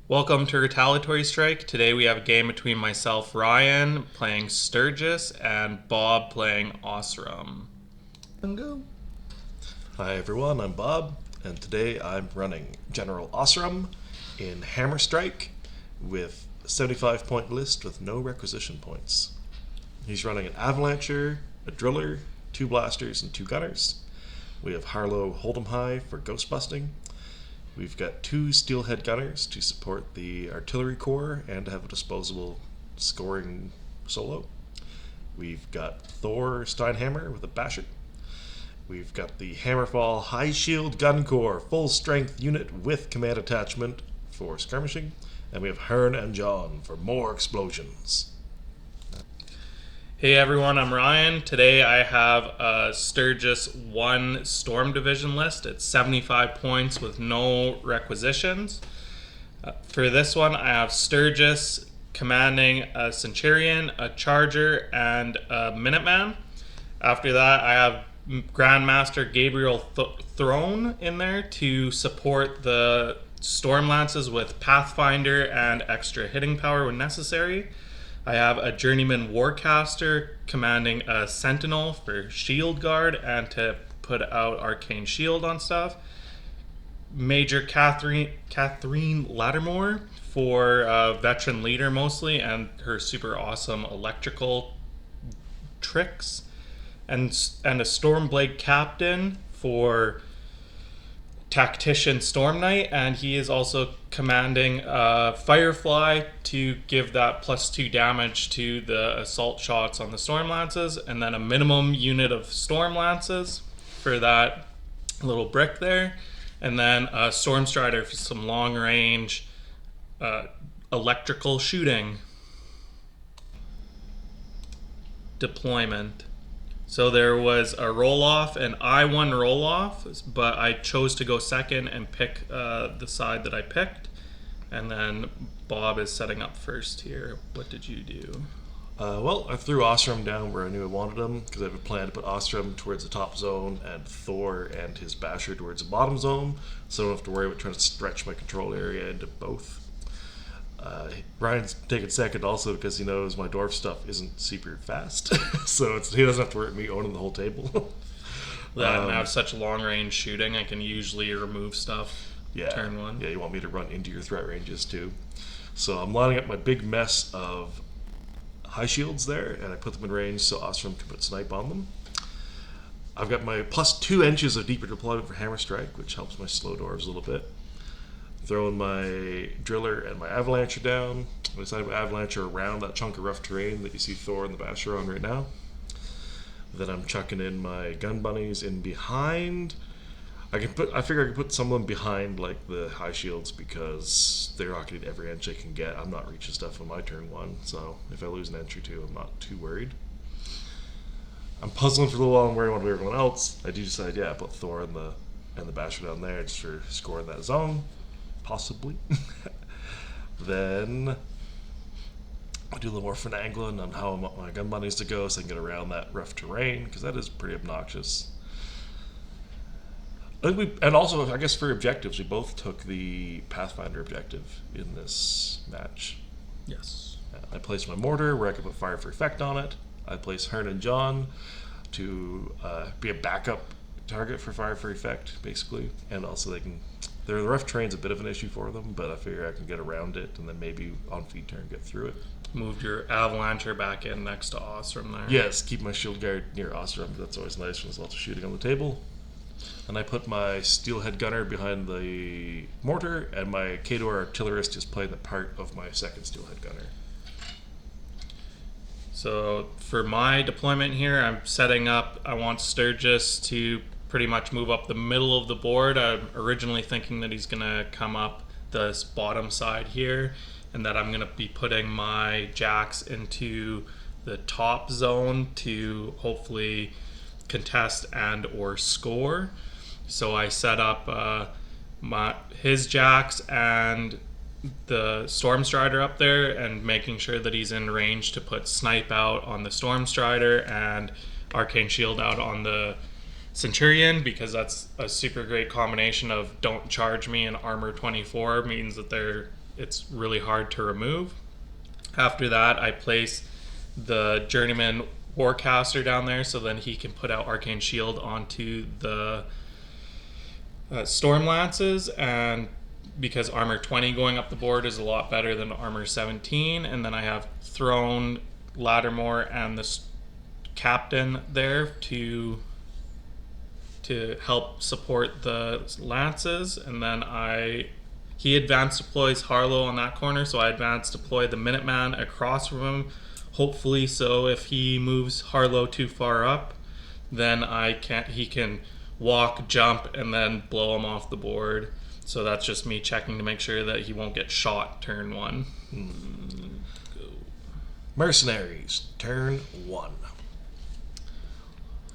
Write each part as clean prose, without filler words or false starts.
Welcome to Retaliatory Strike. Today we have a game between myself, Ryan, playing Sturgis, and Bob playing Ossrum. Go. Hi everyone, I'm Bob, and today I'm running General Ossrum in Hammer Strike with a 75-point list with no requisition points. He's running an Avalancher, a Driller, 2 Blasters, and 2 Gunners. We have Harlow Holdemhigh for ghost busting. We've got 2 Steelhead Gunners to support the Artillery Corps and to have a disposable scoring solo. We've got Thor Steinhammer with a Basher. We've got the Hammerfall High Shield Gun Corps full strength unit with command attachment for skirmishing. And we have Herne Jonne for more explosions. Hey everyone, I'm Ryan. Today I have a Sturgis 1 Storm Division list. It's 75 points with no requisitions. For this one, I have Sturgis commanding a Centurion, a Charger, and a Minuteman. After that, I have Grandmaster Gabriel Throne in there to support the Storm Lances with Pathfinder and extra hitting power when necessary. I have a Journyman Warcaster commanding a Sentinel for shield guard and to put out arcane shield on stuff. Major Catherine Laddermore for veteran leader mostly and her super awesome electrical tricks. And a Stormblade Captain for Tactician Storm Knight, and he is also commanding Firefly to give that +2 damage to the assault shots on the Storm Lances, and then a minimum unit of Storm Lances for that little brick there, and then a Storm Strider for some long range electrical shooting. Deployment. So there was a roll-off, and I won roll-off, but I chose to go second and pick the side that I picked. And then Bob is setting up first here. What did you do? Well, I threw Ossrum down where I knew I wanted him, because I had a plan to put Ossrum towards the top zone and Thor and his Basher towards the bottom zone, so I don't have to worry about trying to stretch my control area into both. Ryan's taking second also because he knows my dwarf stuff isn't super fast, so he doesn't have to worry about me owning the whole table. And I have such long range shooting, I can usually remove stuff turn one. Yeah, you want me to run into your threat ranges too. So I'm lining up my big mess of high shields there, and I put them in range so Ossrum can put snipe on them. I've got my +2 inches of deeper deployment for Hammer Strike, which helps my slow dwarves a little bit. Throwing my Driller and my Avalancher down. I decided my Avalancher around that chunk of rough terrain that you see Thor and the Basher on right now. Then I'm chucking in my gun bunnies in behind. I figure I can put some of them behind like the high shields because they're rocketing every inch they can get. I'm not reaching stuff on my turn 1, so if I lose an inch or 2, I'm not too worried. I'm puzzling for a little while and worrying about everyone else. I do decide, I put Thor and the Basher down there just for scoring that zone. Possibly. Then I do a little more finagling on how I want my gun bunnies to go so I can get around that rough terrain, because that is pretty obnoxious. And also, I guess for objectives, we both took the Pathfinder objective in this match. Yes. I placed my mortar where I could put fire for effect on it. I placed Herne Jonne to be a backup target for fire for effect, basically, and also the rough terrain's a bit of an issue for them, but I figure I can get around it and then maybe on feed turn get through it. Moved your Avalancher back in next to Ossrum there. Yes, keep my shield guard near Ossrum. That's always nice when there's lots of shooting on the table. And I put my Steelhead Gunner behind the mortar, and my Khador Artillerist is playing the part of my second Steelhead Gunner. So for my deployment here, I'm setting up, I want Sturgis to pretty much move up the middle of the board. I'm originally thinking that he's going to come up this bottom side here, and that I'm going to be putting my jacks into the top zone to hopefully contest and or score. So I set up his jacks and the Storm Strider up there, and making sure that he's in range to put snipe out on the Storm Strider and arcane shield out on the Centurion, because that's a super great combination of don't charge me and armor 24 means that they're it's really hard to remove. After that, I place the Journyman Warcaster down there, so then he can put out Arcane Shield onto the Storm Lances, and because armor 20 going up the board is a lot better than armor 17, and then I have Throne, Laddermore, and the Captain there to help support the Lances, and then he advanced deploys Harlow on that corner, so I advanced deploy the Minuteman across from him, hopefully, so if he moves Harlow too far up, then he can walk, jump, and then blow him off the board. So that's just me checking to make sure that he won't get shot turn 1. Go. Mercenaries, turn 1.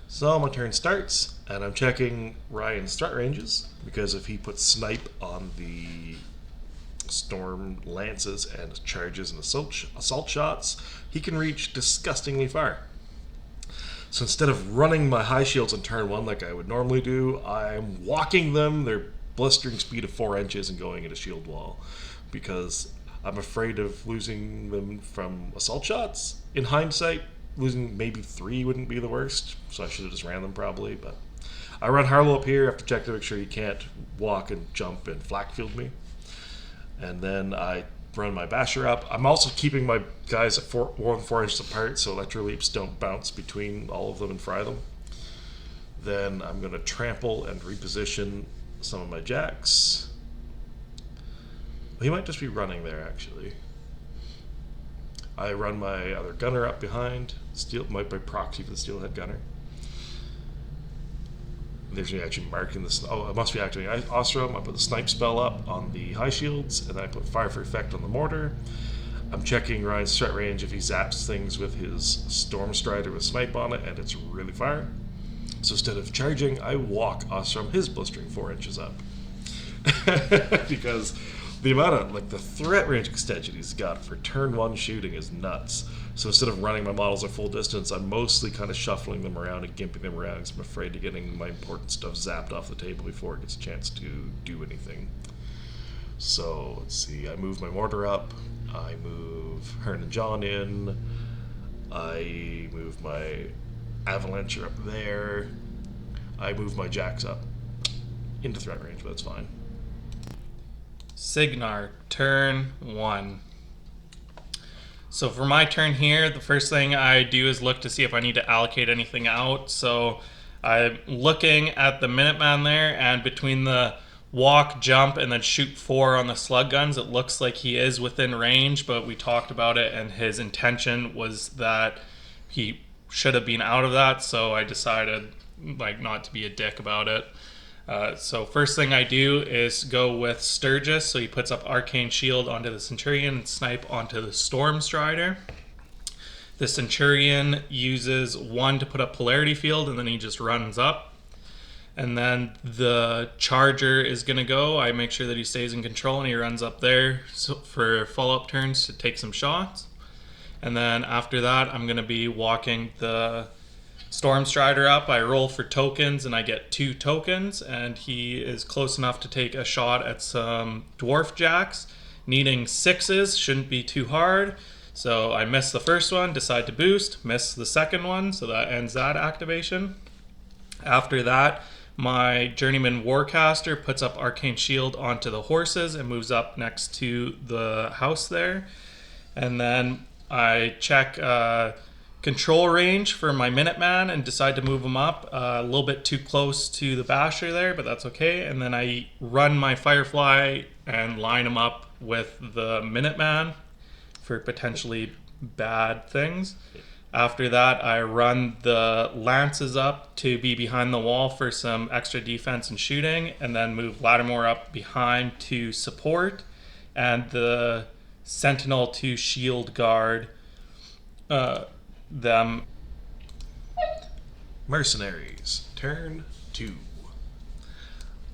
So my turn starts, and I'm checking Ryan's threat ranges, because if he puts snipe on the Storm Lances and charges and assault shots, he can reach disgustingly far. So instead of running my high shields on turn 1 like I would normally do, I'm walking them. They're blistering speed of 4 inches and going into shield wall, because I'm afraid of losing them from assault shots. In hindsight, losing maybe 3 wouldn't be the worst, so I should have just ran them probably, but I run Harlow up here. I have to check to make sure he can't walk and jump and flak field me. And then I run my Basher up. I'm also keeping my guys at 4 inches apart, so electroleaps don't bounce between all of them and fry them. Then I'm going to trample and reposition some of my jacks. He might just be running there, actually. I run my other gunner up behind, my proxy for the Steelhead Gunner. There's me actually marking this. Oh, I must be activating Ossrum. I put the snipe spell up on the high shields, and then I put fire for effect on the mortar. I'm checking Ryan's threat range if he zaps things with his Storm Strider with snipe on it, and it's really fire. So instead of charging, I walk Ossrum his blistering 4 inches up. Because the amount of, the threat range extension he's got for turn 1 shooting is nuts. So instead of running my models at full distance, I'm mostly kind of shuffling them around and gimping them around because I'm afraid of getting my important stuff zapped off the table before it gets a chance to do anything. So, let's see, I move my mortar up, I move Herne Jonne in, I move my Avalancher up there, I move my jacks up into threat range, but that's fine. Cygnar, turn 1. So for my turn here, the first thing I do is look to see if I need to allocate anything out. So I'm looking at the Minuteman there, and between the walk, jump, and then shoot 4 on the slug guns, it looks like he is within range, but we talked about it, and his intention was that he should have been out of that, so I decided not to be a dick about it. So first thing I do is go with Sturgis, so he puts up Arcane Shield onto the Centurion and snipe onto the Storm Strider. The Centurion uses 1 to put up Polarity Field, and then he just runs up. And then the Charger is going to go. I make sure that he stays in control, and he runs up there for follow-up turns to take some shots. And then after that, I'm going to be walking the Storm Strider up. I roll for tokens, and I get 2 tokens, and he is close enough to take a shot at some Dwarf Jacks. Needing 6s, shouldn't be too hard. So I miss the first one, decide to boost, miss the second one, so that ends that activation. After that, my Journyman Warcaster puts up Arcane Shield onto the horses and moves up next to the house there. And then I check control range for my Minuteman and decide to move him up a little bit too close to the Basher there, but that's okay. And then I run my Firefly and line him up with the Minuteman for potentially bad things. After that, I run the Lances up to be behind the wall for some extra defense and shooting, and then move Laddermore up behind to support, and the Sentinel to shield guard them. Mercenaries, turn 2.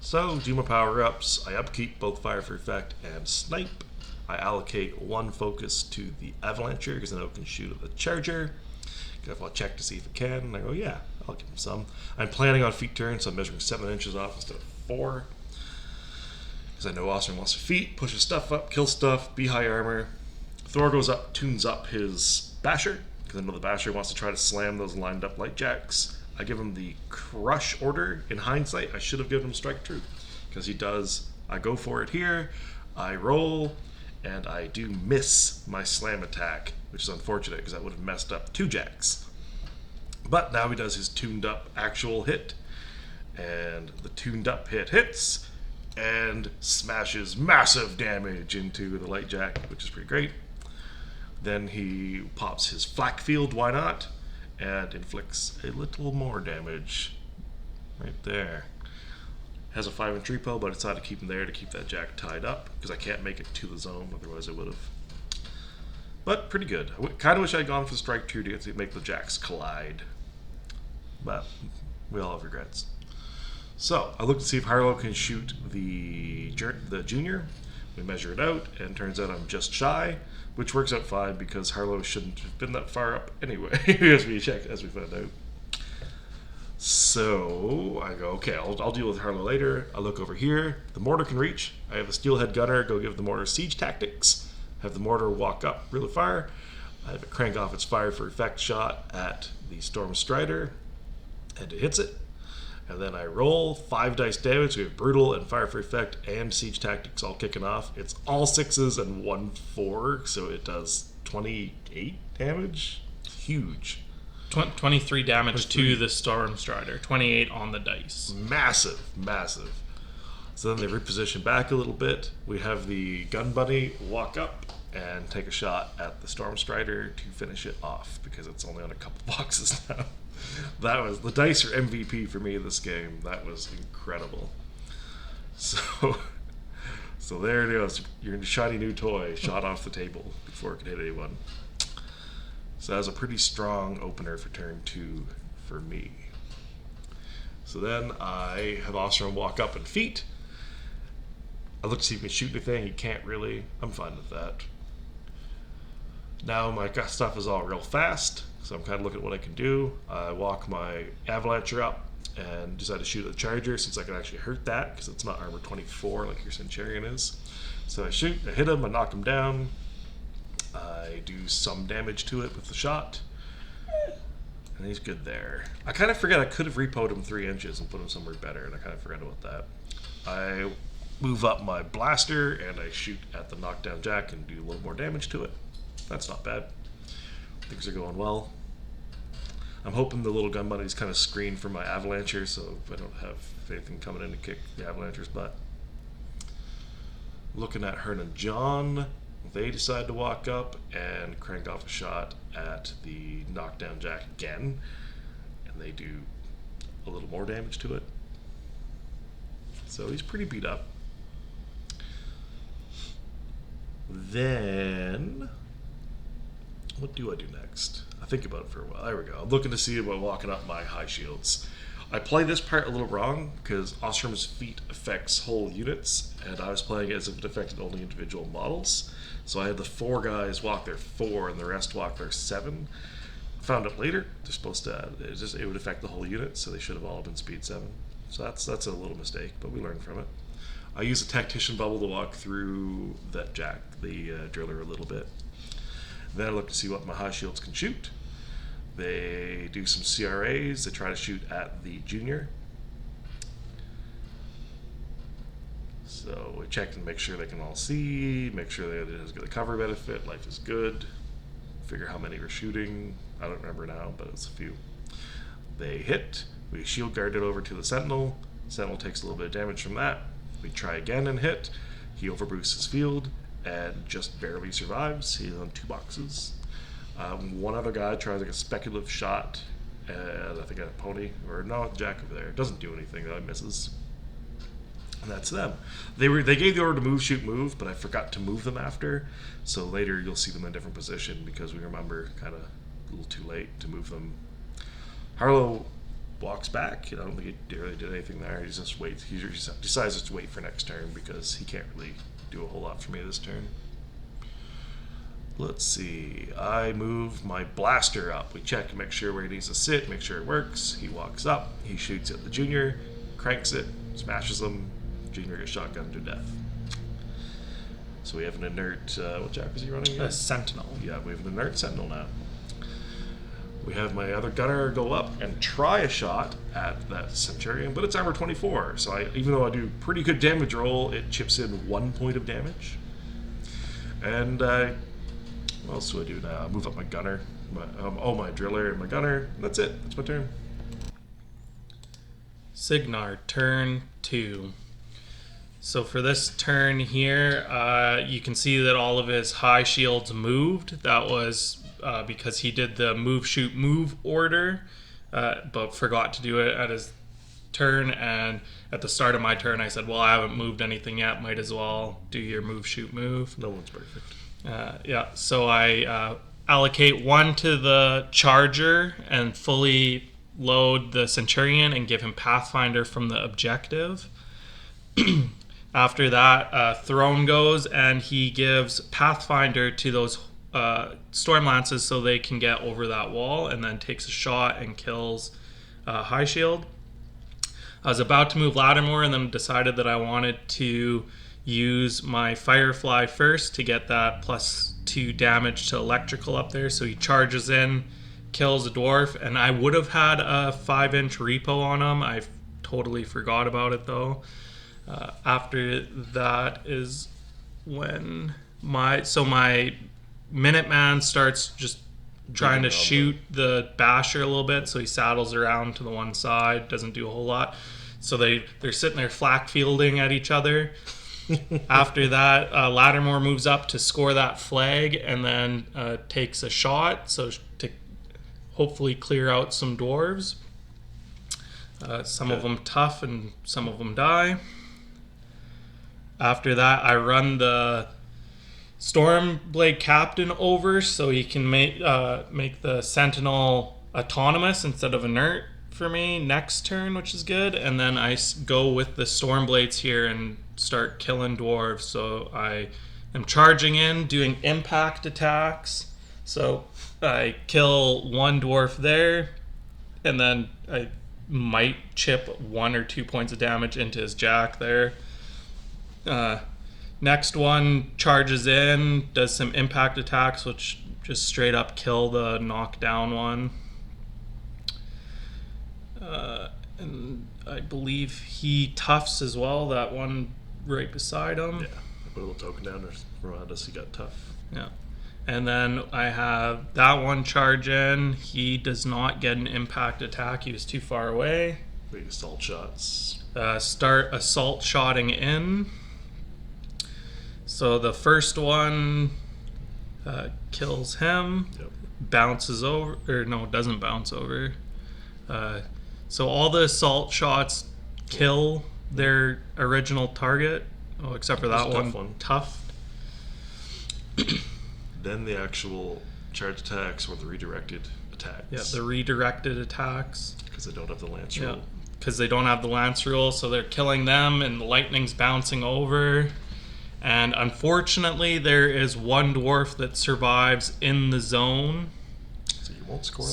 So, do my power-ups. I upkeep both Fire for Effect and Snipe. I allocate 1 focus to the Avalancher because I know it can shoot at the Charger. I'll check to see if it can, and I go, yeah, I'll give him some. I'm planning on feet turn, so I'm measuring 7 inches off instead of 4. because I know Ossrum wants to feat, push his stuff up, kill stuff, be high armor. Thor goes up, tunes up his Basher, because I know the Basher wants to try to slam those lined up light jacks. I give him the crush order. In hindsight, I should have given him strike true, because he does. I go for it here, I roll, and I do miss my slam attack, which is unfortunate because that would have messed up 2 jacks. But now he does his tuned up actual hit, and the tuned up hit hits and smashes massive damage into the light jack, which is pretty great. Then he pops his flak field, why not, and inflicts a little more damage right there. Has a 5-inch repo, but I decided to keep him there to keep that jack tied up because I can't make it to the zone, otherwise I would have. But pretty good. I kind of wish I'd gone for strike true to get to make the jacks collide, but we all have regrets. So I look to see if Harlow can shoot the junior. We measure it out, and turns out I'm just shy, which works out fine because Harlow shouldn't have been that far up anyway, as we found out. So I go, okay, I'll deal with Harlow later. I look over here. The mortar can reach. I have the Steelhead Gunner go give the mortar siege tactics. Have the mortar walk up really far. I have it crank off its fire for effect shot at the Storm Strider, and it hits it. And then I roll 5 dice damage. We have Brutal and Fire for Effect and Siege Tactics all kicking off. It's all 6s and 1 4, so it does 28 damage. Huge. 23 damage to the Storm Strider. 28 on the dice. Massive, massive. So then they reposition back a little bit. We have the Gun Bunny walk up and take a shot at the Storm Strider to finish it off because it's only on a couple boxes now. That was the dice are MVP for me this game. That was incredible. So there it is. Your shiny new toy shot off the table before it could hit anyone. So that was a pretty strong opener for turn 2 for me. So then I have Ossrum walk up and feat. I look to see if he can shoot anything. He can't really. I'm fine with that. Now my stuff is all real fast, so I'm kind of looking at what I can do. I walk my Avalancher up and decide to shoot at the Charger since I can actually hurt that because it's not armor 24 like your Centurion is. So I shoot, I hit him, I knock him down. I do some damage to it with the shot, and he's good there. I kind of forget I could have repoed him 3 inches and put him somewhere better, and I kind of forgot about that. I move up my blaster and I shoot at the knockdown jack and do a little more damage to it. That's not bad. Things are going well. I'm hoping the little gun bunny's kind of screened from my Avalancher, so I don't have anything coming in to kick the Avalancher's butt. Looking at Herne Jonne, they decide to walk up and crank off a shot at the knockdown jack again, and they do a little more damage to it. So he's pretty beat up. Then, what do I do next? I think about it for a while. There we go. I'm looking to see about walking up my high shields. I play this part a little wrong because Ossrum's feat affects whole units, and I was playing it as if it affected only individual models. So I had the 4 guys walk their 4 and the rest walk their 7. Found out later they're supposed to. It would affect the whole unit, so they should have all been speed 7. So that's a little mistake, but we learned from it. I use a tactician bubble to walk through that jack, the driller, a little bit. Then I look to see what my high shields can shoot. They do some CRAs. They try to shoot at the junior. So we check and make sure they can all see, make sure they has got a cover benefit, life is good, figure how many we're shooting. I don't remember now, but it's a few. They hit. We shield guard it over to the Sentinel. Sentinel takes a little bit of damage from that. We try again and hit. He overboosts his field and just barely survives. He's on 2 boxes. One other guy tries like a speculative shot at I think a pony, or no, jack over there. It doesn't do anything though, it misses. And that's them. They gave the order to move, shoot, move, but I forgot to move them after. So later you'll see them in a different position because we remember kind of a little too late to move them. Harlow walks back. I don't think he really did anything there. He just waits. He decides to wait for next turn because he can't really do a whole lot for me this turn. Let's see. I move my blaster up. We check to make sure where he needs to sit, make sure it works. He walks up. He shoots at the junior, cranks it, smashes him. Cygnar gets shotgunned to death. So we have an inert, what jack was he running again? A Sentinel. Yeah, we have an inert Sentinel now. We have my other gunner go up and try a shot at that Centurion, but it's armor 24, so even though I do pretty good damage roll, it chips in 1 point of damage. And what else do I do now? I move up my gunner, my driller and my gunner. That's it. That's my turn. Cygnar, turn 2. So for this turn here, you can see that all of his high shields moved. That was because he did the move, shoot, move order, but forgot to do it at his turn. And at the start of my turn, I said, well, I haven't moved anything yet. Might as well do your move, shoot, move. No one's perfect. Yeah, so I allocate 1 to the Charger and fully load the Centurion and give him Pathfinder from the objective. After that, Throne goes and he gives Pathfinder to those Storm Lances so they can get over that wall, and then takes a shot and kills High Shield. I was about to move Laddermore and then decided that I wanted to use my Firefly first to get that +2 damage to electrical up there. So he charges in, kills a dwarf, and I would have had a 5-inch repo on him. I totally forgot about it though. After that is when my Minuteman starts just trying to shoot the Basher a little bit, so he saddles around to the one side, doesn't do a whole lot. So they're sitting there flak fielding at each other. After that, Laddermore moves up to score that flag and then takes a shot, so to hopefully clear out some dwarves. Some of them tough and some of them die. After that, I run the Stormblade Captain over so he can make the Sentinel autonomous instead of inert for me next turn, which is good. And then I go with the Stormblades here and start killing dwarves. So I am charging in, doing impact attacks. So I kill 1 dwarf there, and then I might chip 1 or 2 points of damage into his jack there. Next one charges in, does some impact attacks, which just straight up kill the knockdown one. And I believe he toughs as well, that one right beside him. Yeah, I put a little token down around us, he got tough. Yeah. And then I have that one charge in. He does not get an impact attack, he was too far away. Big assault shots. Start assault shotting in. So the first one kills him, Yep. bounces over, or no, doesn't bounce over. So all the assault shots kill their original target, except for that one. Tough. Then the actual charge attacks or the redirected attacks. Yeah, the redirected attacks. Because they don't have the lance rule. Because they don't have the lance rule, so they're killing them, and the lightning's bouncing over. And unfortunately, there is 1 dwarf that survives in the zone. So you won't score.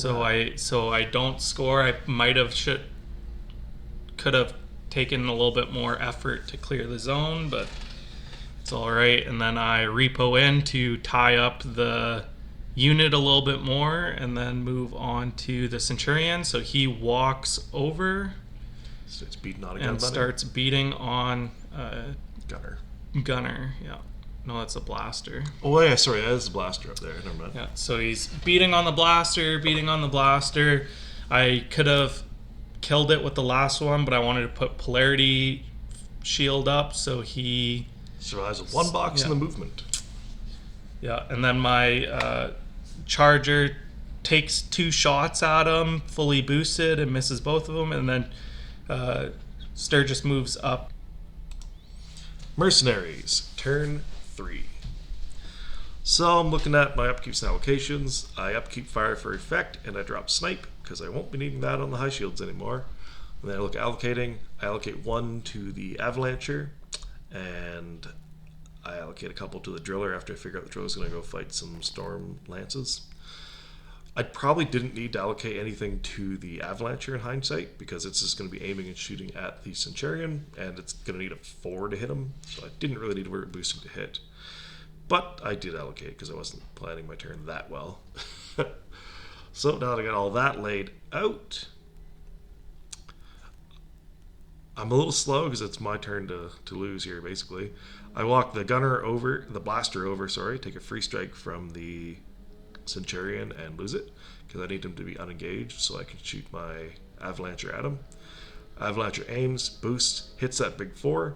So I don't score. I could have taken a little bit more effort to clear the zone, but it's all right. And then I repo in to tie up the unit a little bit more, and then move on to the Centurion. So he walks over. Starts beating on a gun. Starts beating on Gunner. Yeah. No, that's a blaster. Oh yeah, sorry, that's a blaster up there. Never mind. Yeah, so he's beating on the blaster. I could have killed it with the last one, but I wanted to put Polarity Shield up, so he survives with 1 box in the movement. Yeah, and then my Charger takes 2 shots at him, fully boosted, and misses both of them, and then Sturgis moves up. Mercenaries, turn 3. So I'm looking at my upkeeps and allocations. I upkeep Fire for Effect, and I drop Snipe, because I won't be needing that on the high shields anymore. And then I look at allocating. I allocate 1 to the Avalancher, and I allocate a couple to the Driller after I figure out the Driller's going to go fight some Storm Lances. I probably didn't need to allocate anything to the Avalancher in hindsight, because it's just going to be aiming and shooting at the Centurion, and it's going to need a 4 to hit him, so I didn't really need to worry about boosting to hit. But I did allocate because I wasn't planning my turn that well. So now that I got all that laid out, I'm a little slow because it's my turn to lose here, basically. I walk the blaster over, take a free strike from the Centurion and lose it, because I need him to be unengaged so I can shoot my Avalancher at him. Avalancher aims, boosts, hits that big 4,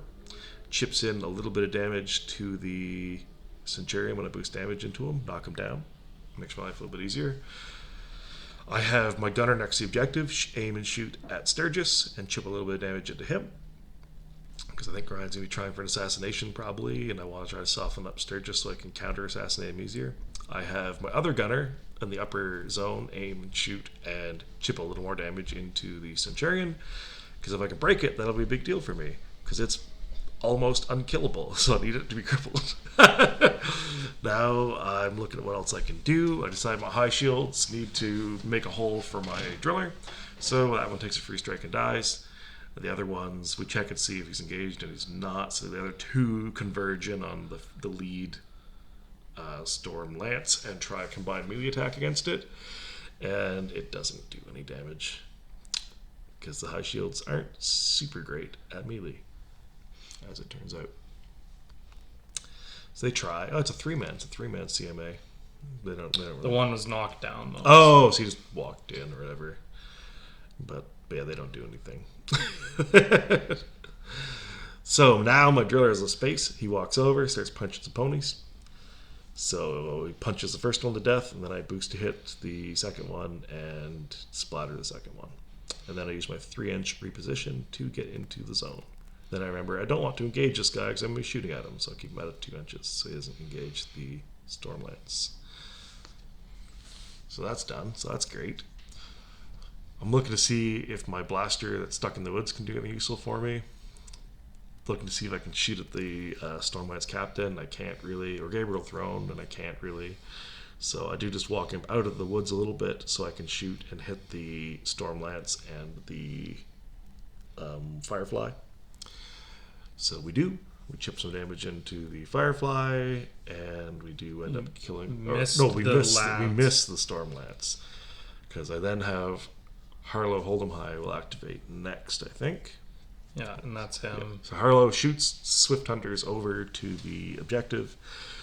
chips in a little bit of damage to the Centurion when I boost damage into him, knock him down. Makes my life a little bit easier. I have my gunner next to the objective, aim and shoot at Sturgis and chip a little bit of damage into him, because I think Ryan's going to be trying for an assassination probably, and I want to try to soften up Sturgis so I can counter assassinate him easier. I have my other gunner in the upper zone, aim and shoot and chip a little more damage into the Centurion, because if I can break it, that'll be a big deal for me, because it's almost unkillable, so I need it to be crippled. Now I'm looking at what else I can do. I decide my high shields need to make a hole for my driller, so that one takes a free strike and dies. The other ones, we check and see if he's engaged, and he's not, so the other 2 converge in on the lead Storm Lance and try a combined melee attack against it, and it doesn't do any damage, because the high shields aren't super great at melee, as it turns out. So they try. Oh, it's a 3-man. It's a 3-man CMA. They don't really... The one was knocked down, though. Oh, so he just walked in or whatever. But yeah, they don't do anything. So now my driller has a space. He walks over, starts punching some ponies. So he punches the first one to death, and then I boost to hit the second one and splatter the second one. And then I use my 3-inch reposition to get into the zone. Then I remember I don't want to engage this guy because I'm going to be shooting at him, so I keep him at 2 inches so he doesn't engage the Storm Lance. So that's done, so that's great. I'm looking to see if my blaster that's stuck in the woods can do anything useful for me. Looking to see if I can shoot at the Stormblade Captain. I can't really, or Gabriel Throne, and I can't really. So I do just walk him out of the woods a little bit so I can shoot and hit the Storm Lance and the Firefly. So we chip some damage into the Firefly, and we do end up killing. We miss the Storm Lance, because I then have Harlow Holdemhigh will activate next, I think. Yeah, and that's him. Yeah. So Harlow shoots Swift Hunters over to the objective,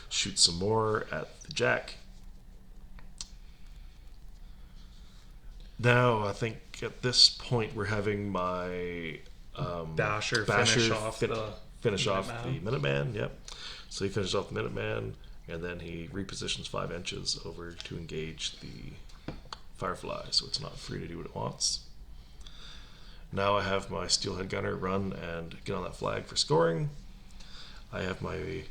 shoots some more at the Jack. Now I think at this point we're having my Basher finish off the Minuteman. Yep. So he finishes off the Minuteman, and then he repositions 5 inches over to engage the Firefly, so it's not free to do what it wants. Now I have my Steelhead Gunner run and get on that flag for scoring. I have my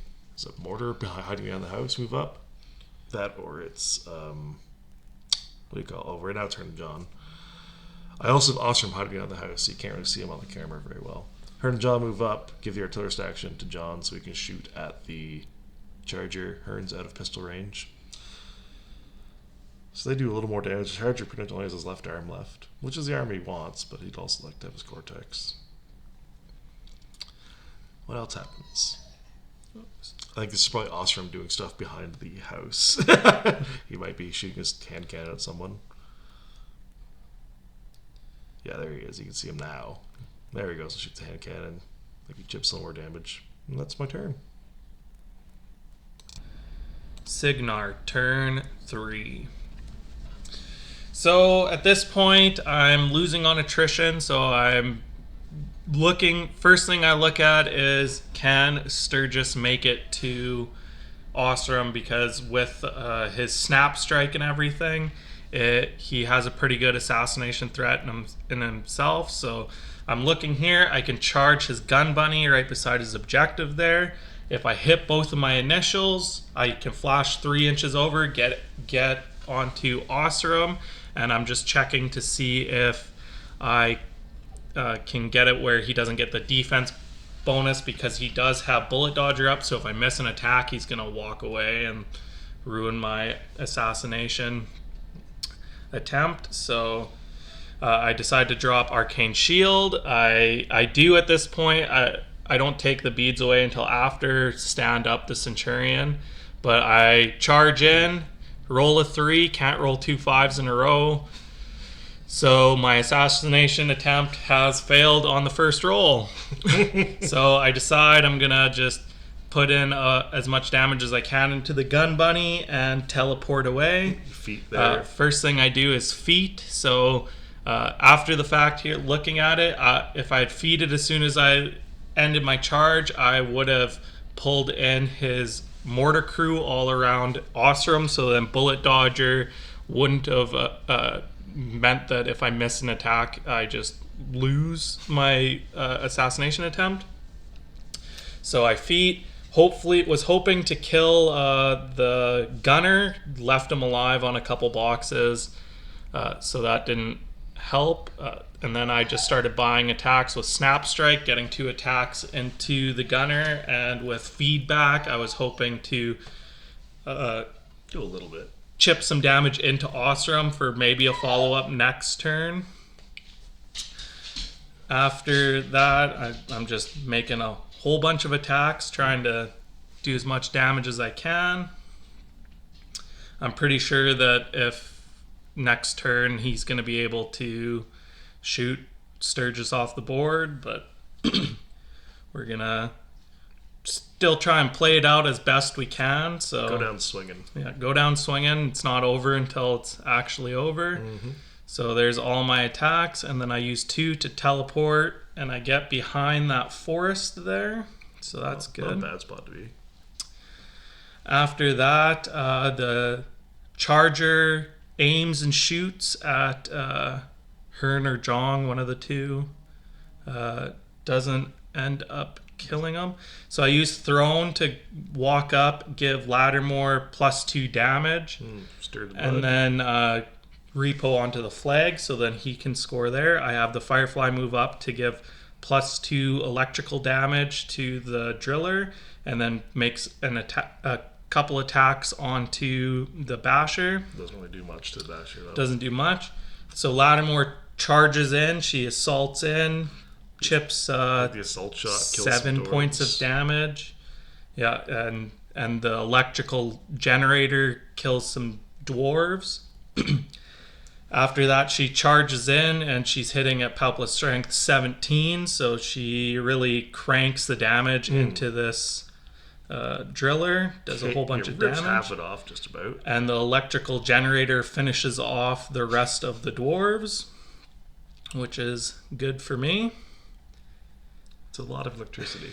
mortar hiding behind the house move up. That, or it's right now it's Herne Jonne. I also have Ossrum hiding behind the house, so you can't really see him on the camera very well. Herne Jonne move up, give the artillerist action to John so he can shoot at the Charger. Herne's out of pistol range. So they do a little more damage. The Charger pretty much only has his left arm left, which is the arm he wants, but he'd also like to have his Cortex. What else happens? I think this is probably Ossrum doing stuff behind the house. He might be shooting his hand cannon at someone. Yeah, there he is. You can see him now. There he goes and shoots a hand cannon. I think he chips some more damage. And that's my turn. Cygnar, turn 3. So at this point, I'm losing on attrition, so I'm looking. First thing I look at is, can Sturgis make it to Ossrum? Because with his snap strike and everything, he has a pretty good assassination threat in himself. So I'm looking here. I can charge his gun bunny right beside his objective there. If I hit both of my initials, I can flash 3 inches over, get onto Ossrum, and I'm just checking to see if I can get it where he doesn't get the defense bonus, because he does have bullet dodger up, so if I miss an attack, he's going to walk away and ruin my assassination. attempt. So I decide to drop Arcane Shield. I do at this point. I don't take the beads away until after stand up the Centurion. But I charge in, roll a 3, can't roll 2 5s in a row. So my assassination attempt has failed on the first roll. So I decide I'm going to just put in as much damage as I can into the gun bunny and teleport away. Feet there. First thing I do is feet. So after the fact here, looking at it, if I had feated as soon as I ended my charge, I would have pulled in his mortar crew all around Ossrum. So then Bullet Dodger wouldn't have meant that if I miss an attack, I just lose my assassination attempt. So I feat. Hopefully, was hoping to kill the gunner. Left him alive on a couple boxes, so that didn't help. And then I just started buying attacks with Snap Strike, getting 2 attacks into the gunner, and with feedback, I was hoping to Do a little bit. Chip some damage into Ossrum for maybe a follow-up next turn. After that, I'm just making a whole bunch of attacks, trying to do as much damage as I can. I'm pretty sure that if next turn he's going to be able to shoot Sturgis off the board, but we're going to still try and play it out as best we can. So Go down swinging. Yeah, go down swinging. It's not over until it's actually over. Mm-hmm. So there's all my attacks, and then I use 2 to teleport, and I get behind that forest there. So that's good. Not a bad spot to be. After that, the charger aims and shoots at Herne or Jonne, one of the two. Doesn't end up killing him. So I use Throne to walk up, give Laddermore +2 damage, Stir the blood. and then repo onto the flag, so then he can score there. I have the Firefly move up to give +2 electrical damage to the driller, and then makes a couple attacks onto the Basher. Doesn't really do much to the Basher, though. Doesn't do much. So Laddermore charges in, she assaults in, chips The assault shot kills 7 some points dwarves. of damage. Yeah, and the electrical generator kills some dwarves. After that, she charges in, and she's hitting at Palpable Strength 17, so she really cranks the damage into this driller, does a whole bunch of rips damage. half it off, just about. And the electrical generator finishes off the rest of the dwarves, which is good for me. It's a lot of electricity.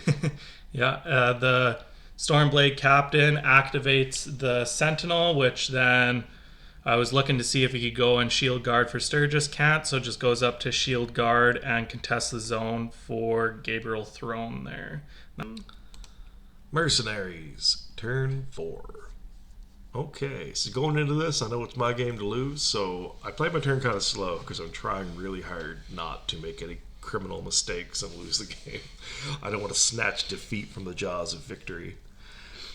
Yeah, the Stormblade Captain activates the Sentinel, which then I was looking to see if he could go and Shield Guard for Sturgis. Can't, so just goes up to Shield Guard and contests the zone for Gabriel Throne there. Mercenaries, turn 4. Okay, so going into this, I know it's my game to lose, so I played my turn kind of slow because I'm trying really hard not to make any criminal mistakes and lose the game. I don't want to snatch defeat from the jaws of victory.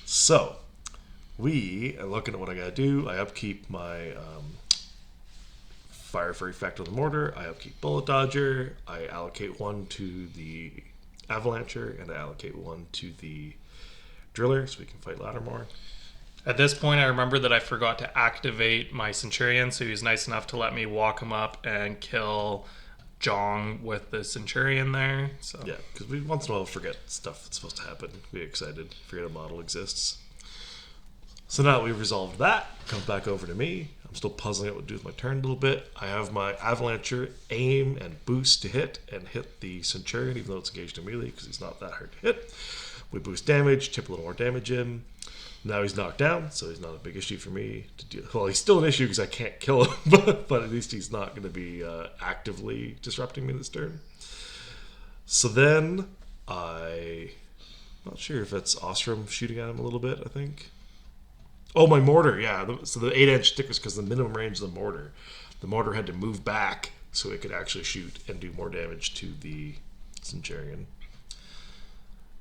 So, looking at what I gotta do, I upkeep my Fire for Effect on the Mortar, I upkeep Bullet Dodger, I allocate 1 to the Avalancher, and I allocate 1 to the Driller so we can fight Laddermore. At this point, I remember that I forgot to activate my Centurion, so he was nice enough to let me walk him up and kill Jonne with the Centurion there. So Yeah, because we once in a while forget stuff that's supposed to happen. Be excited, forget a model exists. So now that we've resolved that, comes back over to me. I'm still puzzling out what to do with my turn a little bit. I have my Avalancher aim and boost to hit, and hit the Centurion, even though it's engaged in melee, because he's not that hard to hit. We boost damage, chip a little more damage in. Now he's knocked down, so he's not a big issue for me to deal. Well, he's still an issue because I can't kill him, but at least he's not going to be actively disrupting me this turn. So then I'm not sure if it's Ossrum shooting at him a little bit, I think. Oh, my mortar, yeah. So the 8-inch stick is because the minimum range of the mortar. The mortar had to move back so it could actually shoot and do more damage to the Centurion.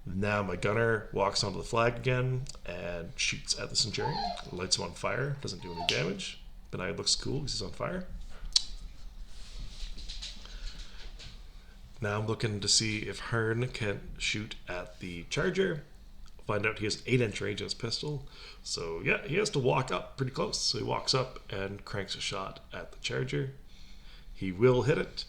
Now my gunner walks onto the flag again and shoots at the Centurion. Lights him on fire. Doesn't do any damage. but now it looks cool because he's on fire. Now I'm looking to see if Herne can shoot at the charger. Find out he has 8-inch range on his pistol. So yeah, he has to walk up pretty close. So he walks up and cranks a shot at the charger. He will hit it,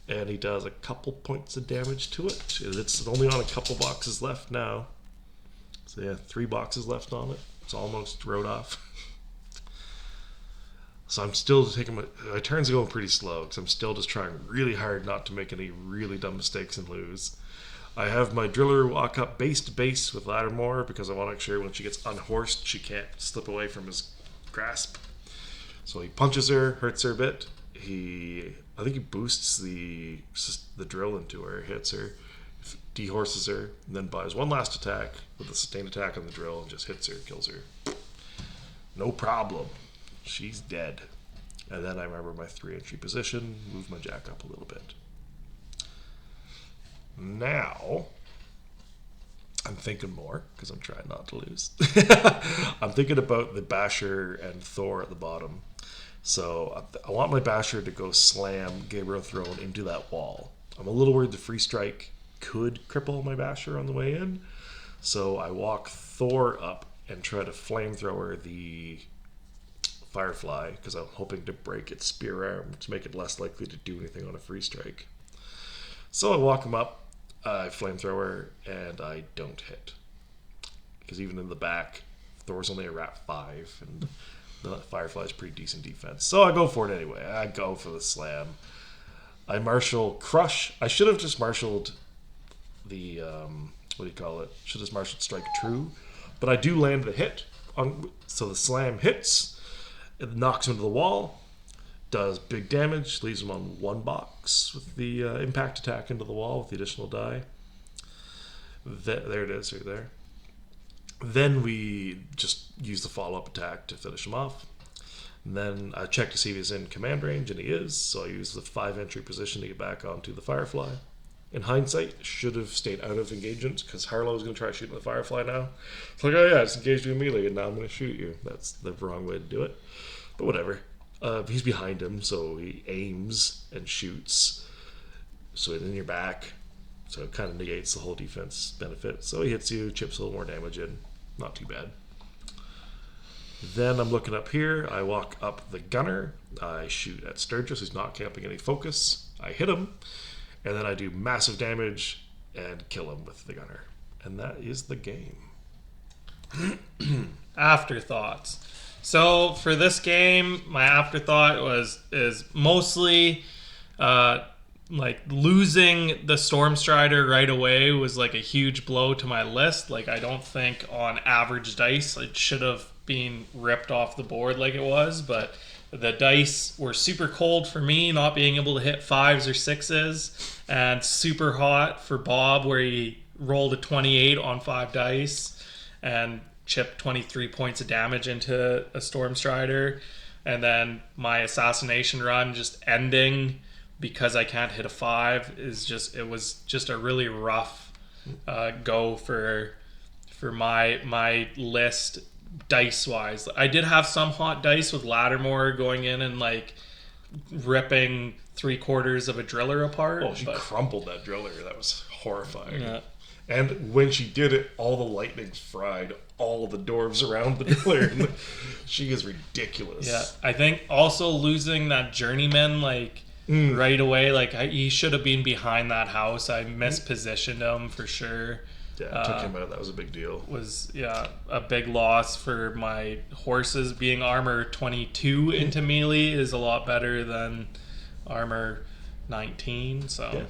and he does a couple points of damage to it. It's only on a couple boxes left now. So yeah, 3 boxes left on it. It's almost rode off. So I'm still taking my turns are going pretty slow because I'm still just trying really hard not to make any really dumb mistakes and lose. I have my driller walk up base to base with Laddermore because I want to make sure when she gets unhorsed she can't slip away from his grasp. So he punches her, hurts her a bit. I think he boosts the drill into her, hits her, dehorses her, and then buys one last attack with a sustained attack on the drill and just hits her, kills her. No problem. She's dead. And then I remember my 3-entry position, move my jack up a little bit. Now, I'm thinking more, because I'm trying not to lose. I'm thinking about the Basher and Thor at the bottom. So I want my Basher to go slam Gabriel Throne into that wall. I'm a little worried the free strike could cripple my Basher on the way in. So I walk Thor up and try to flamethrower the Firefly, because I'm hoping to break its spear arm to make it less likely to do anything on a free strike. So I walk him up, I flamethrower, and I don't hit. Because even in the back, Thor's only a rat 5, and the Firefly's pretty decent defense. So I go for it anyway. I go for the slam. I marshal Crush. I should have just marshaled the, should have just marshaled Strike True. But I do land the hit. So the slam hits. It knocks him into the wall. Does big damage. Leaves him on 1 box with the impact attack into the wall with the additional die. There it is, right there. Then we just use the follow-up attack to finish him off. And then I check to see if he's in command range, and he is. So I use the 5-entry position to get back onto the Firefly. In hindsight, should have stayed out of engagement because Harlow is going to try shooting the Firefly now. It's like, oh yeah, it's engaged with melee, and now I'm going to shoot you. That's the wrong way to do it. But whatever. He's behind him, so he aims and shoots. So it's in your back. So it kind of negates the whole defense benefit. So he hits you, chips a little more damage in. Not too bad. Then I'm looking up here. I walk up the gunner. I shoot at Sturgis, who's not camping any focus. I hit him. And then I do massive damage and kill him with the gunner. And that is the game. Afterthoughts. So for this game, my afterthought is mostly like losing the Stormstrider right away was like a huge blow to my list. Like I don't think on average dice it should have been ripped off the board like it was, but the dice were super cold for me, not being able to hit 5s or 6s, and super hot for Bob where he rolled a 28 on 5 dice and chipped 23 points of damage into a Stormstrider, and then my assassination run just ending because I can't hit a 5 it was just a really rough go for my list dice wise. I did have some hot dice with Laddermore going in and like ripping 3/4 of a driller apart. Oh, she crumpled that driller. That was horrifying. Yeah. And when she did it, all the lightning fried all the dwarves around the driller. She is ridiculous. Yeah, I think also losing that Journyman right away, he should have been behind that house. I mispositioned him for sure. Yeah, took him out. That was a big deal. Was a big loss for my horses. Being armor 22 into melee is a lot better than armor 19. So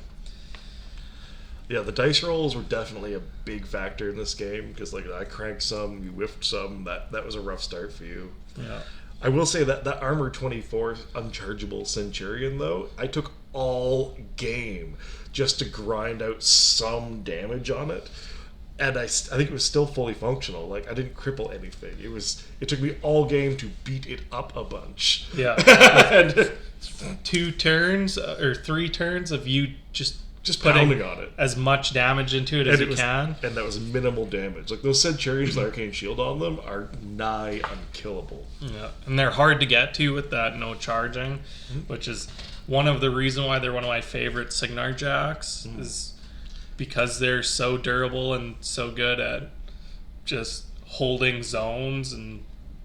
yeah, the dice rolls were definitely a big factor in this game because I cranked some, you whiffed some. That was a rough start for you. Yeah. I will say that armor 24 unchargeable Centurion though, I took all game just to grind out some damage on it. And I think it was still fully functional. I didn't cripple anything. It took me all game to beat it up a bunch. Yeah. And 2 turns or 3 turns of you just just putting pounding on it. as much damage into it as you can. And that was minimal damage. Like those Centurions with Arcane Shield on them are nigh unkillable. Yeah, and they're hard to get to with that no charging, which is one of the reasons why they're one of my favorite Cygnar jacks, is because they're so durable and so good at just holding zones and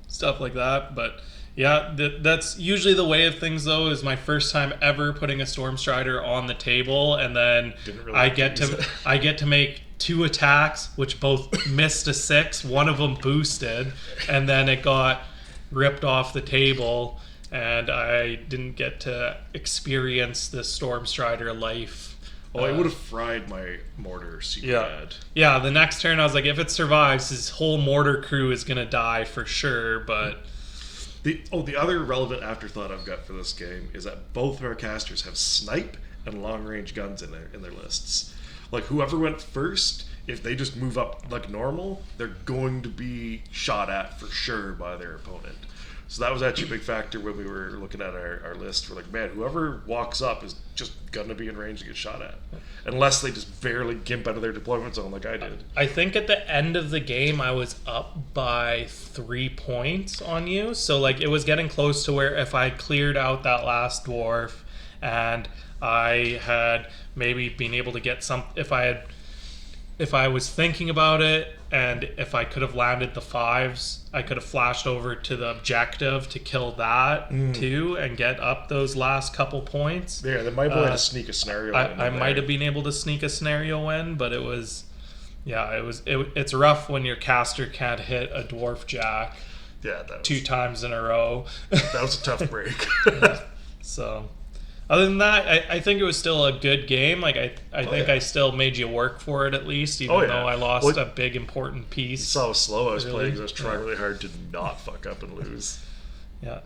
stuff like that. But yeah, that's usually the way of things, though, is my first time ever putting a Stormstrider on the table, and then I get to make 2 attacks, which both missed a 6, one of them boosted, and then it got ripped off the table, and I didn't get to experience the Stormstrider life. Oh, I would have fried my mortar super bad. Yeah, the next turn I was like, if it survives, his whole mortar crew is going to die for sure, but... The other relevant afterthought I've got for this game is that both of our casters have snipe and long range guns in their lists. Like whoever went first, if they just move up like normal, they're going to be shot at for sure by their opponent. So that was actually a big factor when we were looking at our list. We're like, man, whoever walks up is just gonna be in range to get shot at, unless they just barely gimp out of their deployment zone like I did. I think at the end of the game I was up by 3 points on you, so like it was getting close to where if I cleared out that last dwarf and I had maybe been able to get some, if I was thinking about it, and if I could have landed the 5s, I could have flashed over to the objective to kill that too and get up those last couple points. Yeah, they might have had to sneak a scenario in. I might have been able to sneak a scenario in, but it was, it's rough when your caster can't hit a dwarf jack 2 times in a row. That was a tough break. So... Other than that, I think it was still a good game. Like I think I still made you work for it at least, even though I lost a big important piece. You saw how slow I was playing because I was trying really hard to not fuck up and lose. Yeah.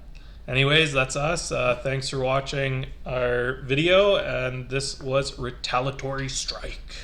Anyways, that's us. Thanks for watching our video, and this was Retaliatory Strike.